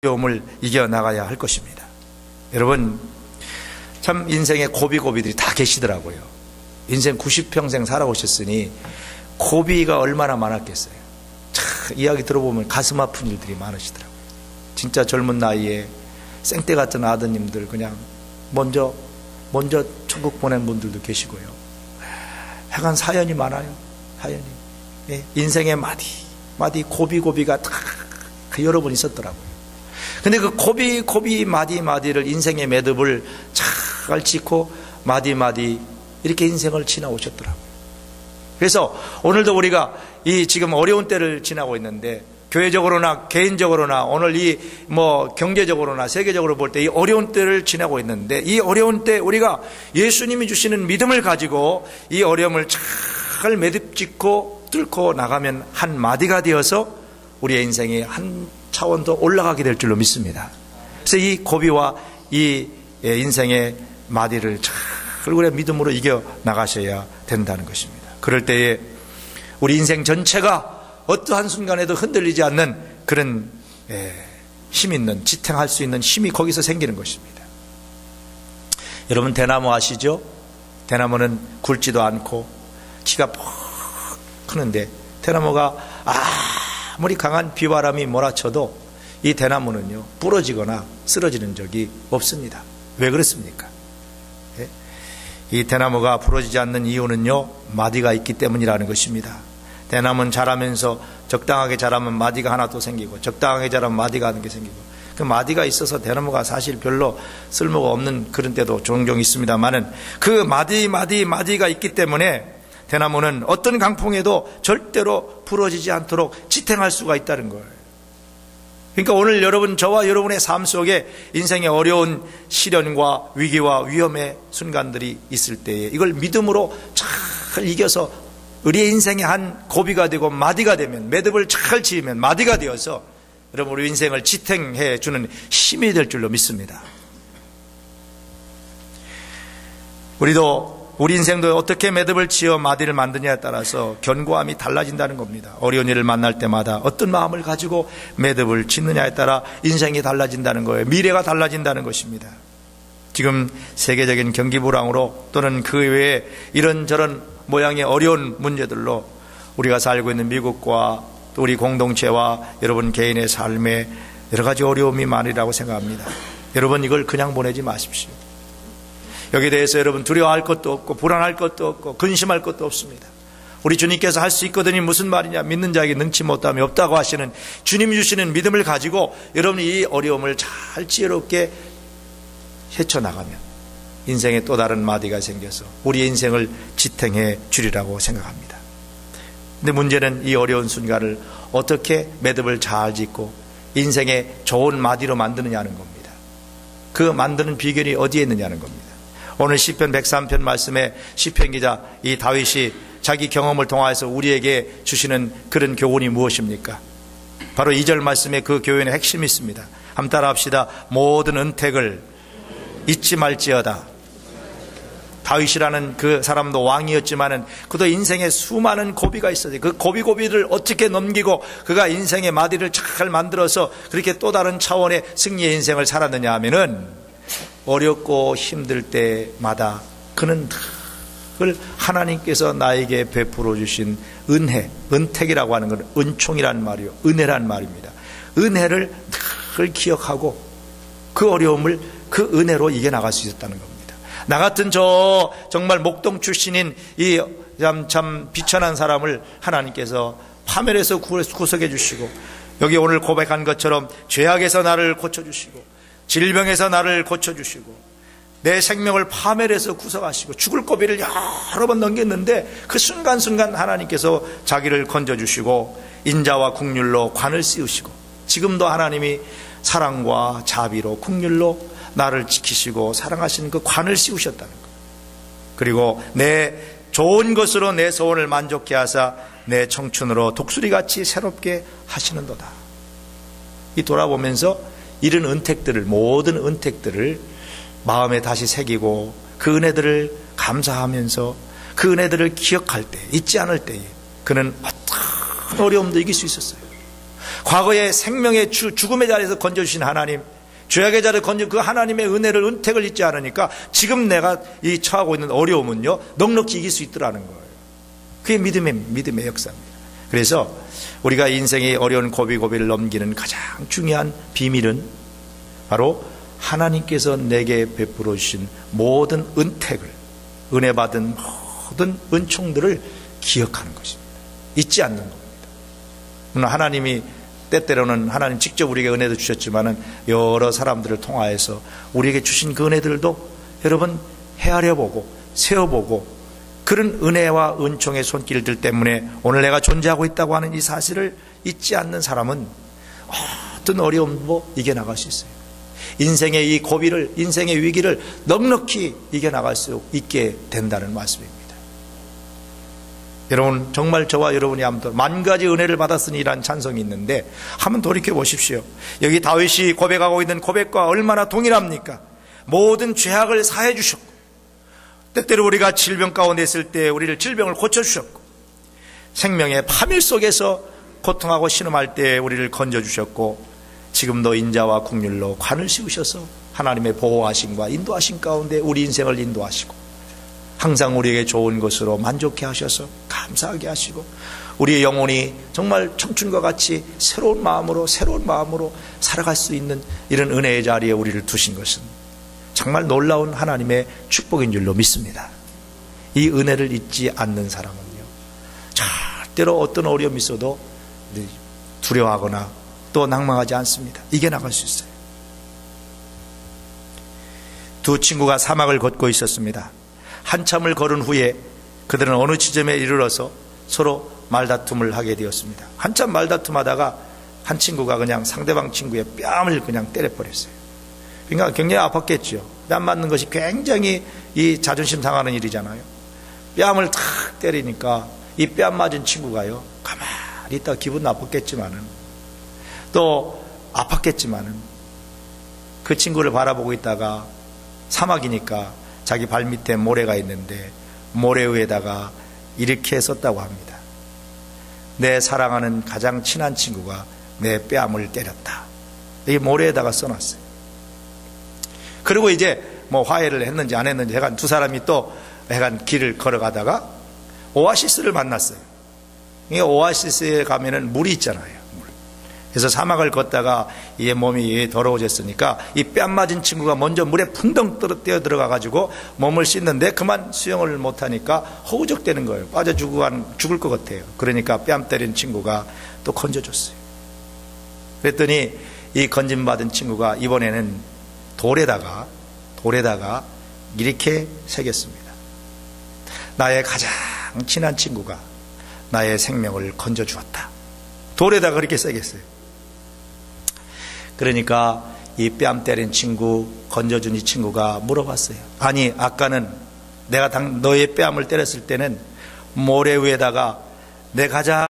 어려움을 이겨나가야 할 것입니다. 여러분, 참 인생의 고비고비들이 다 계시더라고요. 인생 90평생 살아오셨으니 고비가 얼마나 많았겠어요. 참 이야기 들어보면 가슴 아픈 일들이 많으시더라고요. 진짜 젊은 나이에 생떼 같은 아드님들 그냥 먼저 천국 보낸 분들도 계시고요. 하여간 사연이 많아요. 사연이. 예, 인생의 마디 고비가 다 여러 번 있었더라고요. 근데 그 고비 마디를 인생의 매듭을 잘 짚고 마디 이렇게 인생을 지나오셨더라고요. 그래서 오늘도 우리가 이 지금 어려운 때를 지나고 있는데, 교회적으로나 개인적으로나 오늘 이 경제적으로나 세계적으로 볼 때 이 어려운 때를 지나고 있는데, 이 어려운 때 우리가 예수님이 주시는 믿음을 가지고 이 어려움을 잘 매듭 짚고 뚫고 나가면 한 마디가 되어서 우리의 인생이 한 차원 더 올라가게 될 줄로 믿습니다. 그래서 이 고비와 이 인생의 마디를 잘 우리의 믿음으로 이겨 나가셔야 된다는 것입니다. 그럴 때에 우리 인생 전체가 어떠한 순간에도 흔들리지 않는 그런 힘 있는, 지탱할 수 있는 힘이 거기서 생기는 것입니다. 여러분, 대나무 아시죠? 대나무는 굵지도 않고 키가 퍽 크는데, 대나무가 아무리 강한 비바람이 몰아쳐도 이 대나무는요 부러지거나 쓰러지는 적이 없습니다. 왜 그렇습니까? 이 대나무가 부러지지 않는 이유는요, 마디가 있기 때문이라는 것입니다. 대나무는 자라면서 적당하게 자라면 마디가 하나 또 생기고, 적당하게 자라면 마디가 하는 게 생기고, 그 마디가 있어서 대나무가 사실 별로 쓸모가 없는 그런 때도 종종 있습니다만은, 그 마디가 있기 때문에 대나무는 어떤 강풍에도 절대로 부러지지 않도록 지탱할 수가 있다는 거예요. 그러니까 오늘 여러분, 저와 여러분의 삶 속에 인생의 어려운 시련과 위기와 위험의 순간들이 있을 때에 이걸 믿음으로 잘 이겨서 우리의 인생의 한 고비가 되고 마디가 되면, 매듭을 잘 지으면 마디가 되어서 여러분 우리 인생을 지탱해 주는 힘이 될 줄로 믿습니다. 우리 인생도 어떻게 매듭을 지어 마디를 만드냐에 따라서 견고함이 달라진다는 겁니다. 어려운 일을 만날 때마다 어떤 마음을 가지고 매듭을 짓느냐에 따라 인생이 달라진다는 거예요. 미래가 달라진다는 것입니다. 지금 세계적인 경기 불황으로 또는 그 외에 이런저런 모양의 어려운 문제들로 우리가 살고 있는 미국과 또 우리 공동체와 여러분 개인의 삶에 여러 가지 어려움이 많으리라고 생각합니다. 여러분, 이걸 그냥 보내지 마십시오. 여기에 대해서 여러분 두려워할 것도 없고 불안할 것도 없고 근심할 것도 없습니다. 우리 주님께서 할 수 있거든이 무슨 말이냐, 믿는 자에게 능치 못함이 없다고 하시는 주님이 주시는 믿음을 가지고 여러분이 이 어려움을 잘 지혜롭게 헤쳐나가면 인생에 또 다른 마디가 생겨서 우리의 인생을 지탱해 주리라고 생각합니다. 근데 문제는 이 어려운 순간을 어떻게 매듭을 잘 짓고 인생의 좋은 마디로 만드느냐는 겁니다. 그 만드는 비결이 어디에 있느냐는 겁니다. 오늘 시편 103편 말씀에 시편 기자 이 다윗이 자기 경험을 통해서 우리에게 주시는 그런 교훈이 무엇입니까? 바로 2절 말씀에 그 교훈의 핵심이 있습니다. 한번 따라 합시다. 모든 은택을 잊지 말지어다. 다윗이라는 그 사람도 왕이었지만은 그도 인생에 수많은 고비가 있었어요. 그 고비를 어떻게 넘기고 그가 인생의 마디를 잘 만들어서 그렇게 또 다른 차원의 승리의 인생을 살았느냐 하면은, 어렵고 힘들 때마다 그는 늘 하나님께서 나에게 베풀어 주신 은혜, 은택이라고 하는 건 은총이란 말이요, 은혜란 말입니다. 은혜를 늘 기억하고 그 어려움을 그 은혜로 이겨나갈 수 있었다는 겁니다. 나 같은 저 정말 목동 출신인 이 참 비천한 사람을 하나님께서 파멸해서 구속해 주시고, 여기 오늘 고백한 것처럼 죄악에서 나를 고쳐주시고 질병에서 나를 고쳐주시고 내 생명을 파멸해서 구속하시고 죽을 고비를 여러 번 넘겼는데 그 순간순간 하나님께서 자기를 건져주시고 인자와 긍휼로 관을 씌우시고 지금도 하나님이 사랑과 자비로 긍휼로 나를 지키시고 사랑하시는 그 관을 씌우셨다는 것. 그리고 내 좋은 것으로 내 소원을 만족케 하사 내 청춘으로 독수리같이 새롭게 하시는도다. 이 돌아보면서 이런 은택들을, 모든 은택들을 마음에 다시 새기고 그 은혜들을 감사하면서 그 은혜들을 기억할 때, 잊지 않을 때에 그는 어떤 어려움도 이길 수 있었어요. 과거의 생명의 죽음의 자리에서 건져주신 하나님, 죄악의 자리에 건져 그 하나님의 은혜를, 은택을 잊지 않으니까 지금 내가 이 처하고 있는 어려움은요, 넉넉히 이길 수 있더라는 거예요. 그게 믿음의 역사입니다. 그래서 우리가 인생의 어려운 고비고비를 넘기는 가장 중요한 비밀은 바로 하나님께서 내게 베풀어 주신 모든 은택을, 은혜 받은 모든 은총들을 기억하는 것입니다. 잊지 않는 겁니다. 물론 하나님이 때때로는 하나님 직접 우리에게 은혜도 주셨지만은 여러 사람들을 통하여서 우리에게 주신 그 은혜들도 여러분 헤아려보고 세어보고 그런 은혜와 은총의 손길들 때문에 오늘 내가 존재하고 있다고 하는 이 사실을 잊지 않는 사람은 어떤 어려움도 이겨나갈 수 있어요. 인생의 이 고비를, 인생의 위기를 넉넉히 이겨나갈 수 있게 된다는 말씀입니다. 여러분, 정말 저와 여러분이 한번 만 가지 은혜를 받았으니 이란 찬송이 있는데 한번 돌이켜 보십시오. 여기 다윗이 고백하고 있는 고백과 얼마나 동일합니까? 모든 죄악을 사해 주셨고, 때때로 우리가 질병 가운데 있을 때 우리를 질병을 고쳐주셨고, 생명의 파멸 속에서 고통하고 신음할 때 우리를 건져주셨고, 지금도 인자와 국률로 관을 씌우셔서 하나님의 보호하심과 인도하심 가운데 우리 인생을 인도하시고, 항상 우리에게 좋은 것으로 만족해 하셔서 감사하게 하시고, 우리의 영혼이 정말 청춘과 같이 새로운 마음으로 살아갈 수 있는 이런 은혜의 자리에 우리를 두신 것은 정말 놀라운 하나님의 축복인 줄로 믿습니다. 이 은혜를 잊지 않는 사람은요, 절대로 어떤 어려움이 있어도 두려워하거나 또 낭망하지 않습니다. 이겨나갈 수 있어요. 두 친구가 사막을 걷고 있었습니다. 한참을 걸은 후에 그들은 어느 지점에 이르러서 서로 말다툼을 하게 되었습니다. 한참 말다툼하다가 한 친구가 그냥 상대방 친구의 뺨을 그냥 때려버렸어요. 그러니까 굉장히 아팠겠죠. 뺨 맞는 것이 굉장히 이 자존심 상하는 일이잖아요. 뺨을 탁 때리니까 이 뺨 맞은 친구가요, 가만히 있다 기분 나빴겠지만은 또 아팠겠지만은 그 친구를 바라보고 있다가 사막이니까 자기 발밑에 모래가 있는데 모래 위에다가 이렇게 썼다고 합니다. 내 사랑하는 가장 친한 친구가 내 뺨을 때렸다. 이 모래에다가 써놨어요. 그리고 이제 뭐 화해를 했는지 안 했는지 해간 두 사람이 또 해간 길을 걸어가다가 오아시스를 만났어요. 이 오아시스에 가면은 물이 있잖아요. 그래서 사막을 걷다가 이 몸이 더러워졌으니까 이 뺨 맞은 친구가 먼저 물에 풍덩 뛰어 들어가 가지고 몸을 씻는데 그만 수영을 못하니까 허우적대는 거예요. 빠져 죽을 것 같아요. 그러니까 뺨 때린 친구가 또 건져줬어요. 그랬더니 이 건짐받은 친구가 이번에는 돌에다가 이렇게 새겼습니다. 나의 가장 친한 친구가 나의 생명을 건져주었다. 돌에다가 그렇게 새겼어요. 그러니까 이 뺨 때린 친구, 건져준 이 친구가 물어봤어요. 아니, 아까는 내가 너의 뺨을 때렸을 때는 모래 위에다가 내 가장